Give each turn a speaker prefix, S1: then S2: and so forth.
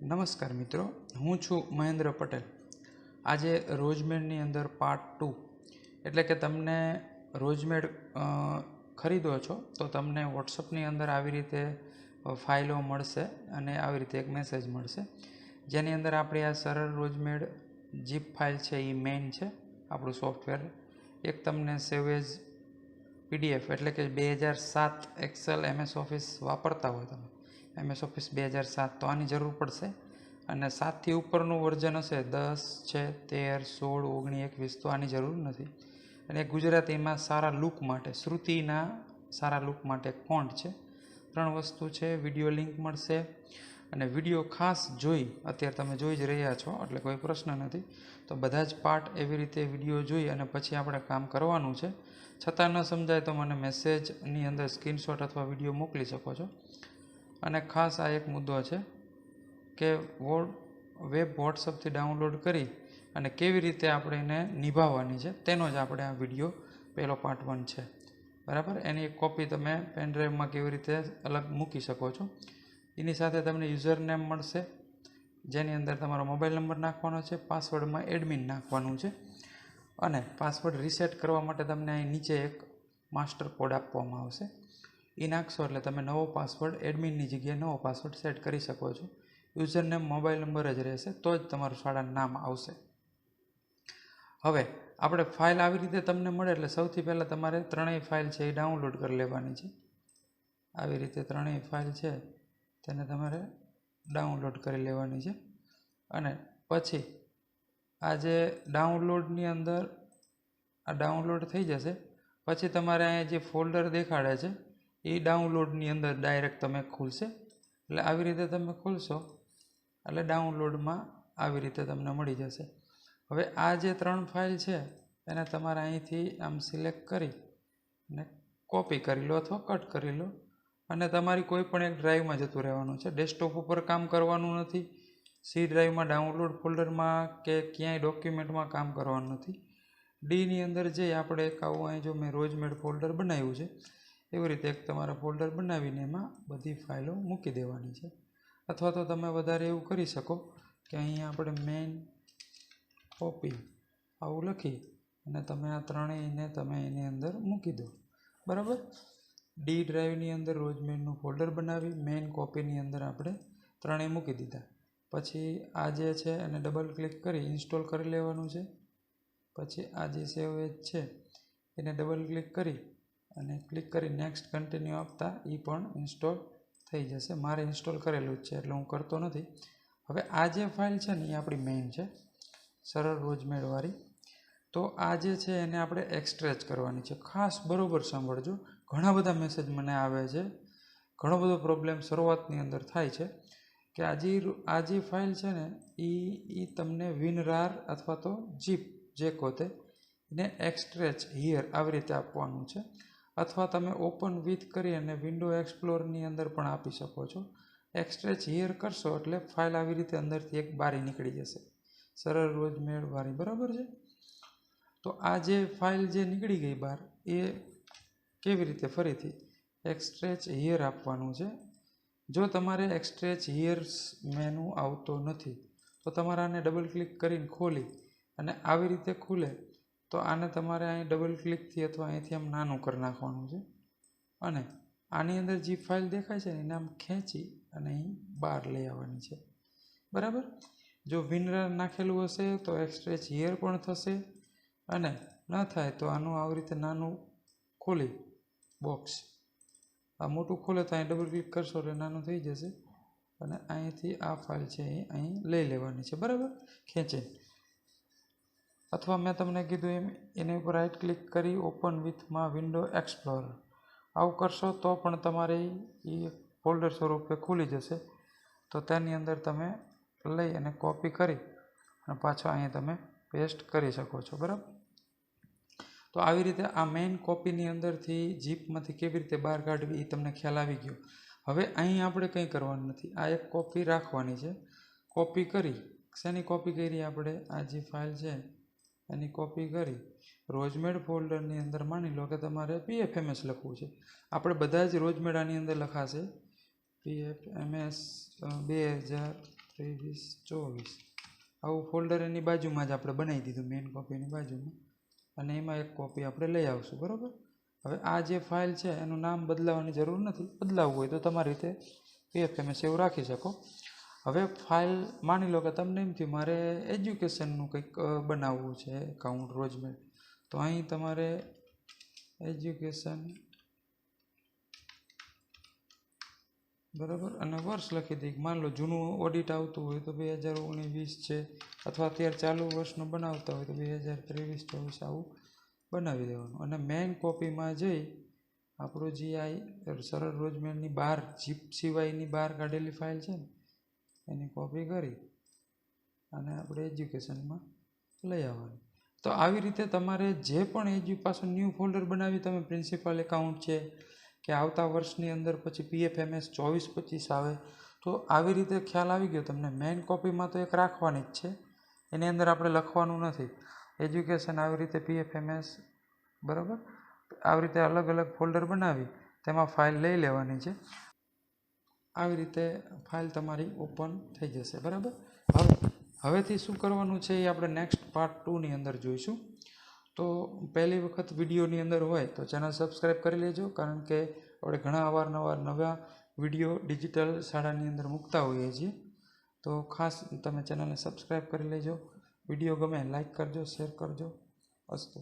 S1: નમસ્કાર મિત્રો, હું છું મહેન્દ્ર પટેલ। આજે રોજમેડની અંદર પાર્ટ 2 એટલે કે તમને રોજમેડ ખરીદો છો તો તમને વોટ્સઅપની અંદર આવી રીતે ફાઇલો મળશે અને આવી રીતે એક મેસેજ મળશે, જેની અંદર આપણી આ સરળ રોજમેડ જીપ ફાઇલ છે એ મેઇન છે આપણું સોફ્ટવેર। એક તમને સેવ એઝ પીડીએફ એટલે કે 2007 એક્સેલ MS ઓફિસ વાપરતા હોય તમે, MS ઓફિસ 2007 તો આની જરૂર પડશે। અને 7થી ઉપરનું વર્ઝન હશે, 10 છે, 13, 16, 19, 21 તો આની જરૂર નથી। અને ગુજરાતીમાં સારા લુક માટે, શ્રુતિના સારા લુક માટે ફોન્ટ છે। 3 વસ્તુ છે। વિડીયો લિંક મળશે અને વિડીયો ખાસ જોઈ, અત્યારે તમે જોઈ જ રહ્યા છો એટલે કોઈ પ્રશ્ન નથી, તો બધા જ પાર્ટ એવી રીતે વિડીયો જોઈ અને પછી આપણે કામ કરવાનું છે। છતાં ન સમજાય તો મને મેસેજની અંદર સ્ક્રીનશોટ અથવા વિડીયો મોકલી શકો છો। અને ખાસ આ એક મુદ્દો છે કે વેબ વોટ્સઅપથી ડાઉનલોડ કરી અને કેવી રીતે આપણે એને નિભાવવાની છે તેનો જ આપણે આ વિડીયો પહેલો પાર્ટ 1 છે, બરાબર। એની એક કોપી તમે પેનડ્રાઈવમાં કેવી રીતે અલગ મૂકી શકો છો। એની સાથે તમને યુઝર નેમ મળશે, જેની અંદર તમારો મોબાઈલ નંબર નાખવાનો છે, પાસવર્ડમાં એડમિન નાખવાનું છે અને પાસવર્ડ રીસેટ કરવા માટે તમને અહીં નીચે એક માસ્ટર કોડ આપવામાં આવશે, એ નાખશો એટલે તમે નવો પાસવર્ડ એડમિનની જગ્યાએ નવો પાસવર્ડ સેટ કરી શકો છો। યુઝર નેમ મોબાઈલ નંબર જ રહેશે તો જ તમારું શાળાનું નામ આવશે। હવે આપણે ફાઇલ આવી રીતે તમને મળે એટલે સૌથી પહેલાં તમારે ત્રણેય ફાઇલ છે એ ડાઉનલોડ કરી લેવાની છે। આવી રીતે ત્રણેય ફાઇલ છે તેને તમારે ડાઉનલોડ કરી લેવાની છે અને પછી આ જે ડાઉનલોડની અંદર આ ડાઉનલોડ થઈ જશે પછી તમારે અહીંયા જે ફોલ્ડર દેખાડે છે એ ડાઉનલોડની અંદર ડાયરેક્ટ તમે ખુલશે। એટલે આવી રીતે તમે ખોલશો એટલે ડાઉનલોડમાં આવી રીતે તમને મળી જશે। હવે આ જે 3 ફાઇલ છે એને તમારે અહીંથી આમ સિલેક્ટ કરી અને કોપી કરી લો અથવા કટ કરી લો અને તમારી કોઈ પણ એક ડ્રાઈવમાં જતું રહેવાનું છે। ડેસ્કટોપ ઉપર કામ કરવાનું નથી, સી ડ્રાઈવમાં ડાઉનલોડ ફોલ્ડરમાં કે ક્યાંય ડોક્યુમેન્ટમાં કામ કરવાનું નથી। ડીની અંદર જઈ આપણે એક આવું અહીં જો મેં રોજમેડ ફોલ્ડર બનાવ્યું છે એવી રીતે એક તમારા ફોલ્ડર બનાવીને એમાં બધી ફાઇલો મૂકી દેવાની છે। અથવા તો તમે વધારે એવું કરી શકો કે અહીંયા આપણે મેઇન કોપી આવું લખી અને તમે આ ત્રણેયને તમે એની અંદર મૂકી દો, બરાબર। ડી ડ્રાઈવની અંદર રોજમેડનું ફોલ્ડર બનાવી મેઇન કોપીની અંદર આપણે ત્રણેય મૂકી દીધા। પછી આ જે છે એને ડબલ ક્લિક કરી ઇન્સ્ટોલ કરી લેવાનું છે। પછી આ જે સેવ એજ છે એને ડબલ ક્લિક કરી અને ક્લિક કરી નેક્સ્ટ કન્ટિન્યુ આપતા એ પણ ઇન્સ્ટોલ થઈ જશે। મારે ઇન્સ્ટોલ કરેલું જ છે એટલે હું કરતો નથી। હવે આ જે ફાઇલ છે ને એ આપણી મેઇન છે, સરળ રોજમેડવાળી। તો આ જે છે એને આપણે એક્સટ્રેચ કરવાની છે। ખાસ બરાબર સાંભળજો, ઘણા બધા મેસેજ મને આવે છે, ઘણો બધો પ્રોબ્લેમ શરૂઆતની અંદર થાય છે કે આ જે ફાઇલ છે ને એ તમને WinRAR અથવા તો જીપ જે કહો તે એને એક્સટ્રેચ હિયર આવી રીતે આપવાનું છે, અથવા તમે ઓપન વિથ કરી અને વિન્ડો એક્સપ્લોરની અંદર પણ આપી શકો છો। એક્સટ્રેચ હિયર કરશો એટલે ફાઇલ આવી રીતે અંદરથી એક બારી નીકળી જશે, સરળ રોજમેડ વાળી, બરાબર છે। તો આ જે ફાઇલ જે નીકળી ગઈ બહાર એ કેવી રીતે ફરીથી એક્સટ્રેચ હિયર આપવાનું છે। જો તમારે એક્સટ્રેચ હિયર્સ મેનુ આવતો નથી તો તમારે આને ડબલ ક્લિક કરીને ખોલી અને આવી રીતે ખુલે તો આને તમારે અહીં ડબલ ક્લિકથી અથવા અહીંથી આમ નાનું કરી નાખવાનું છે અને આની અંદર જે ફાઇલ દેખાય છે ને એને આમ ખેંચી અને અહીં બહાર લઈ આવવાની છે, બરાબર। જો WinRAR નાખેલું હશે તો એક્સટ્રેચ હિયર પણ થશે અને ન થાય તો આનું આવી રીતે નાનું ખોલી બોક્સ આ મોટું ખોલે તો અહીં ડબલ ક્લિક કરશો એટલે નાનું થઈ જશે અને અહીંથી આ ફાઇલ છે એ અહીં લઈ લેવાની છે, બરાબર, ખેંચીને। અથવા મેં તમને કીધું એમ એની ઉપર રાઇટ ક્લિક કરી ઓપન વિથમાં વિન્ડો એક્સપ્લોરર આવું કરશો તો પણ તમારે એ ફોલ્ડર સ્વરૂપે ખુલી જશે। તો તેની અંદર તમે લઈ અને કોપી કરી અને પાછો અહીં તમે પેસ્ટ કરી શકો છો, બરાબર। તો આવી રીતે આ મેઇન કોપીની અંદરથી જીપમાંથી કેવી રીતે બહાર કાઢવી એ તમને ખ્યાલ આવી ગયો। હવે અહીં આપણે કંઈ કરવાનું નથી, આ એક કોપી રાખવાની છે। કોપી કરી શેની કોપી કરી આપણે આ જે ફાઇલ છે એની કોપી કરી રોજમેડ ફોલ્ડરની અંદર માની લો કે તમારે PFMS લખવું છે, આપણે બધા જ રોજમેડ આની અંદર લખાશે PFMS 2000 23 આવું ફોલ્ડર એની બાજુમાં જ આપણે બનાવી દીધું મેઇન કોપીની બાજુમાં, અને એમાં એક કોપી આપણે લઈ આવશું. બરાબર. હવે આ જે ફાઇલ છે એનું નામ બદલાવવાની જરૂર નથી. બદલાવવું હોય તો તમારી રીતે PFMS એવું રાખી શકો. હવે ફાઇલ માની લો કે તમને એમ થયું મારે એજ્યુકેશનનું કંઈક બનાવવું છે એકાઉન્ટ રોજમેડ, તો અહીં તમારે એજ્યુકેશન બરાબર અને વર્ષ લખી દઈએ. માની લો જૂનું ઓડિટ આવતું હોય તો 2019-20 છે, અથવા અત્યારે ચાલુ વર્ષનું બનાવતા હોય તો 2023-24 આવું બનાવી દેવાનું. અને મેઇન કોપીમાં જઈ આપણું GI સરળ રોજમેડની બહાર જીપ સિવાયની બહાર કાઢેલી ફાઇલ છે ને એની કોપી કરી અને આપણે એજ્યુકેશનમાં લઈ આવવાની. તો આવી રીતે તમારે જે પણ પાછું ન્યૂ ફોલ્ડર બનાવી તમે પ્રિન્સિપલ એકાઉન્ટ છે કે આવતા વર્ષની અંદર પછી PFMS 24-25 આવે, તો આવી રીતે ખ્યાલ આવી ગયો તમને. મેઇન કોપીમાં તો એક રાખવાની જ છે, એની અંદર આપણે લખવાનું નથી. એજ્યુકેશન આવી રીતે PFMS બરાબર આવી રીતે અલગ અલગ ફોલ્ડર બનાવી તેમાં ફાઇલ લઈ લેવાની છે. આવી રીતે ફાઇલ તમારી ઓપન થઈ જશે. બરાબર. હવેથી શું કરવાનું છે એ આપણે નેક્સ્ટ પાર્ટ 2ની અંદર જોઈશું. તો પહેલી વખત વિડીયોની અંદર હોય તો ચેનલ સબસ્ક્રાઈબ કરી લેજો, કારણ કે આપણે ઘણા અવારનવાર નવા વિડીયો ડિજિટલ શાળાની અંદર મૂકતા હોઈએ છીએ. તો ખાસ તમે ચેનલને સબસ્ક્રાઈબ કરી લેજો. વિડીયો ગમે લાઈક કરજો, શેર કરજો. અસ્તુ.